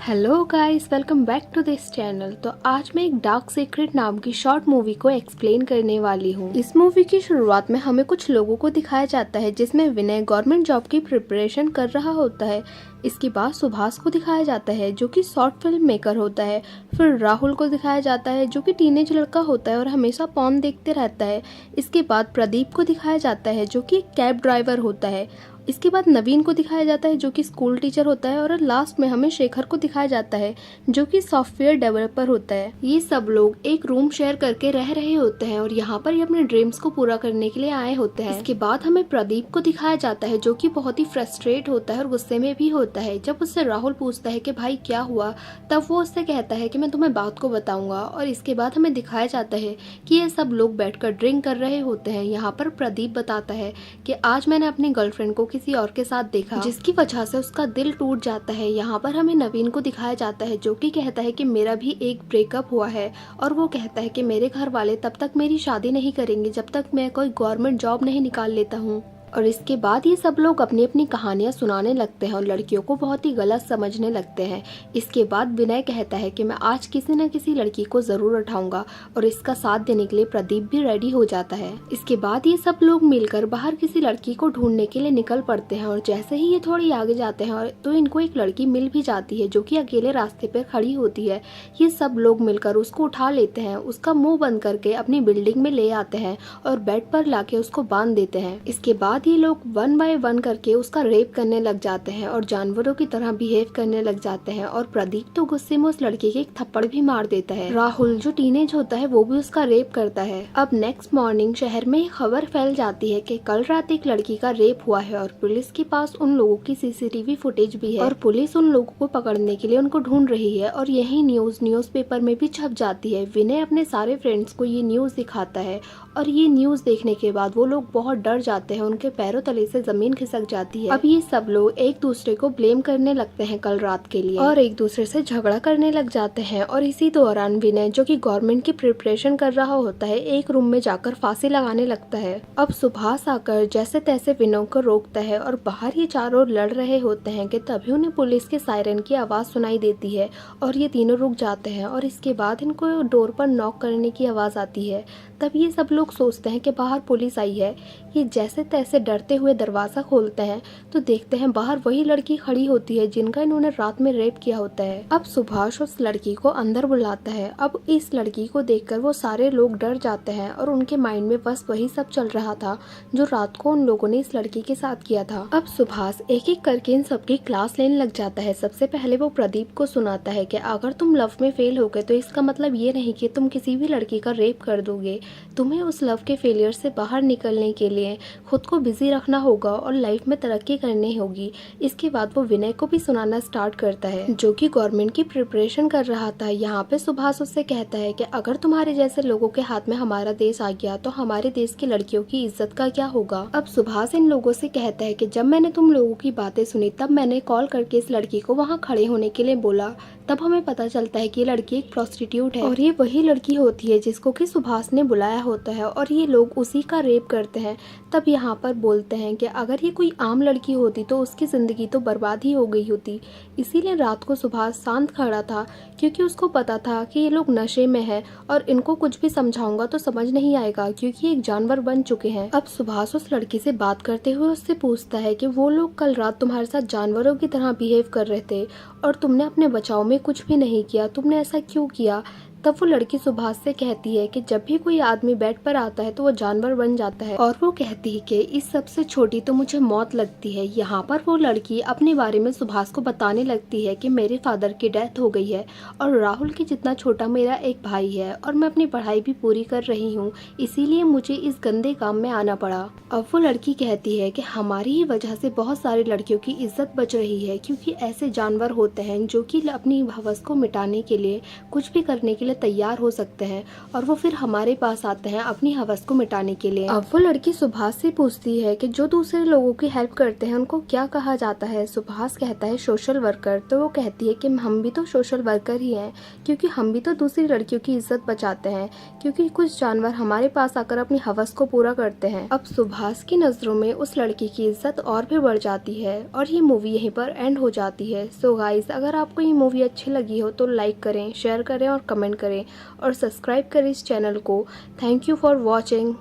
Hello guys, welcome back to this channel. तो आज मैं एक डार्क सीक्रेट नाम की शॉर्ट मूवी को एक्सप्लेन करने वाली हूँ। इस मूवी की शुरुआत में हमें कुछ लोगों को दिखाया जाता है जिसमें विनय गवर्नमेंट जॉब की प्रिपरेशन कर रहा होता है। इसके बाद सुभाष को दिखाया जाता है जो कि शॉर्ट फिल्म मेकर होता है। फिर राहुल को दिखाया जाता है जो कि टीनेज लड़का होता है और हमेशा पॉर्न देखते रहता है। इसके बाद प्रदीप को दिखाया जाता है जो कि एक कैब ड्राइवर होता है। इसके बाद नवीन को दिखाया जाता है जो कि स्कूल टीचर होता है और लास्ट में हमें शेखर को दिखाया जाता है जो कि सॉफ्टवेयर डेवलपर होता है। ये सब लोग एक रूम शेयर करके रह रहे होते हैं और यहाँ पर ये अपने ड्रीम्स को पूरा करने के लिए आए होते हैं। इसके बाद हमें प्रदीप को दिखाया जाता है जो कि बहुत ही फ्रस्ट्रेट होता है और गुस्से में भी होता है। जब उससे राहुल पूछता है कि भाई क्या हुआ, तब वो उससे कहता है कि मैं तुम्हें बात को बताऊंगा। और इसके बाद हमें दिखाया जाता है कि ये सब लोग बैठकर ड्रिंक कर रहे होते हैं। यहाँ पर प्रदीप बताता है कि आज मैंने अपनी गर्लफ्रेंड को किसी और के साथ देखा जिसकी वजह से उसका दिल टूट जाता है। यहाँ पर हमें नवीन को दिखाया जाता है जो कि कहता है कि मेरा भी एक ब्रेकअप हुआ है और वो कहता है कि मेरे घर वाले तब तक मेरी शादी नहीं करेंगे जब तक मैं कोई गवर्नमेंट जॉब नहीं निकाल लेता हूँ। और इसके बाद ये सब लोग अपनी अपनी कहानियां सुनाने लगते हैं और लड़कियों को बहुत ही गलत समझने लगते हैं। इसके बाद विनय कहता है कि मैं आज किसी न किसी लड़की को जरूर उठाऊंगा और इसका साथ देने के लिए प्रदीप भी रेडी हो जाता है। इसके बाद ये सब लोग मिलकर बाहर किसी लड़की को ढूंढने के लिए निकल पड़ते हैं और जैसे ही ये थोड़ी आगे जाते हैं तो इनको एक लड़की मिल भी जाती है जो कि अकेले रास्ते पर खड़ी होती है। ये सब लोग मिलकर उसको उठा लेते हैं, उसका मुंह बंद करके अपनी बिल्डिंग में ले आते हैं और बेड पर लाके उसको बांध देते हैं। इसके बाद ये लोग वन बाय वन करके उसका रेप करने लग जाते हैं और जानवरों की तरह बिहेव करने लग जाते हैं। और प्रदीप तो गुस्से में उस लड़के के एक थप्पड़ भी मार देता है। राहुल जो टीनेज होता है वो भी उसका रेप करता है। अब नेक्स्ट मॉर्निंग शहर में खबर फैल जाती है कि कल रात एक लड़की का रेप हुआ है और पुलिस के पास उन लोगों की सीसीटीवी फुटेज भी है और पुलिस उन लोगों को पकड़ने के लिए उनको ढूंढ रही है। और यही न्यूज पेपर में भी छप जाती है। विनय अपने सारे फ्रेंड्स को ये न्यूज दिखाता है और ये न्यूज देखने के बाद वो लोग बहुत डर जाते हैं, उनके पैरों तले से जमीन खिसक जाती है। अब ये सब लोग एक दूसरे को ब्लेम करने लगते हैं कल रात के लिए और एक दूसरे से झगड़ा करने लग जाते हैं। और इसी दौरान विनय जो कि गवर्नमेंट की प्रिपरेशन कर रहा होता है एक रूम में जाकर फांसी लगाने लगता है। अब सुभाष आकर जैसे तैसे विनय को रोकता है और बाहर ये चारों लड़ रहे होते हैं कि तभी उन्हें पुलिस के सायरन की आवाज सुनाई देती है और ये तीनों रुक जाते हैं। और इसके बाद इनको डोर पर नॉक करने की आवाज आती है। तब ये सब लोग सोचते हैं कि बाहर पुलिस आई है। ये जैसे तैसे डरते हुए दरवाजा खोलते हैं तो देखते हैं बाहर वही लड़की खड़ी होती है जिनका इन्होंने रात में रेप किया होता है। अब सुभाष उस लड़की को अंदर बुलाता है। अब इस लड़की को देखकर वो सारे लोग डर जाते हैं और उनके माइंड में बस वही सब चल रहा था जो रात को उन लोगों ने इस लड़की के साथ किया था। अब सुभाष एक एक करके इन सबकी क्लास लेने लग जाता है। सबसे पहले वो प्रदीप को सुनाता है कि अगर तुम लव में फेल हो गए तो इसका मतलब ये नहीं कि तुम किसी भी लड़की का रेप कर दोगे। तुम्हें उस लव के फेलियर से बाहर निकलने के लिए खुद को बिजी रखना होगा और लाइफ में तरक्की करनी होगी। इसके बाद वो विनय को भी सुनाना स्टार्ट करता है जो कि गवर्नमेंट की प्रिपरेशन कर रहा था। यहाँ पे सुभाष उससे कहता है कि अगर तुम्हारे जैसे लोगों के हाथ में हमारा देश आ गया तो हमारे देश की लड़कियों की इज्जत का क्या होगा। अब सुभाष इन लोगों से कहता है कि जब मैंने तुम लोगों की बातें सुनी तब मैंने कॉल करके इस लड़की को वहाँ खड़े होने के लिए बोला। तब हमें पता चलता है कि ये लड़की एक प्रोस्टिट्यूट है और ये वही लड़की होती है जिसको कि सुभाष ने बुलाया होता है और ये लोग उसी का रेप करते हैं। तब यहाँ पर बोलते हैं कि अगर ये कोई आम लड़की होती तो उसकी जिंदगी तो बर्बाद ही हो गई होती। इसीलिए रात को सुभाष शांत खड़ा था क्योंकि उसको पता था कि ये लोग नशे में हैं और इनको कुछ भी समझाऊंगा तो समझ नहीं आएगा क्योंकि एक जानवर बन चुके हैं। अब सुभाष उस लड़की से बात करते हुए उससे पूछता है कि वो लोग कल रात तुम्हारे साथ जानवरों की तरह बिहेव कर रहे थे और तुमने अपने बचाव में कुछ भी नहीं किया, तुमने ऐसा क्यों किया। तब वो लड़की सुभाष से कहती है कि जब भी कोई आदमी बेड पर आता है तो वो जानवर बन जाता है और वो कहती है कि इस सबसे छोटी तो मुझे मौत लगती है। यहाँ पर वो लड़की अपने बारे में सुभाष को बताने लगती है कि मेरे फादर की डेथ हो गई है और राहुल के जितना छोटा मेरा एक भाई है और मैं अपनी पढ़ाई भी पूरी कर रही हूँ, इसीलिए मुझे इस गंदे काम में आना पड़ा। अब वो लड़की कहती है कि हमारी ही वजह से बहुत सारी लड़कियों की इज्जत बच रही है क्योंकि ऐसे जानवर होते हैं जो कि अपनी हवस को मिटाने के लिए कुछ भी करने के लिए लिए तैयार हो सकते हैं और वो फिर हमारे पास आते हैं अपनी हवस को मिटाने के लिए। अब वो लड़की सुभाष से पूछती है कि जो दूसरे लोगों की हेल्प करते हैं उनको क्या कहा जाता है। सुभाष कहता है सोशल वर्कर। तो वो कहती है कि हम भी तो सोशल वर्कर ही हैं, क्योंकि हम भी तो दूसरी लड़कियों की इज्जत बचाते हैं, क्योंकि कुछ जानवर हमारे पास आकर अपनी हवस को पूरा करते हैं। अब सुभाष की नज़रों में उस लड़की की इज्जत और भी बढ़ जाती है और ये मूवी यहीं पर एंड हो जाती है। सो गाइस, अगर आपको ये मूवी अच्छी लगी हो तो लाइक करें, शेयर करें और कमेंट करें और सब्सक्राइब करें इस चैनल को। Thank you for watching.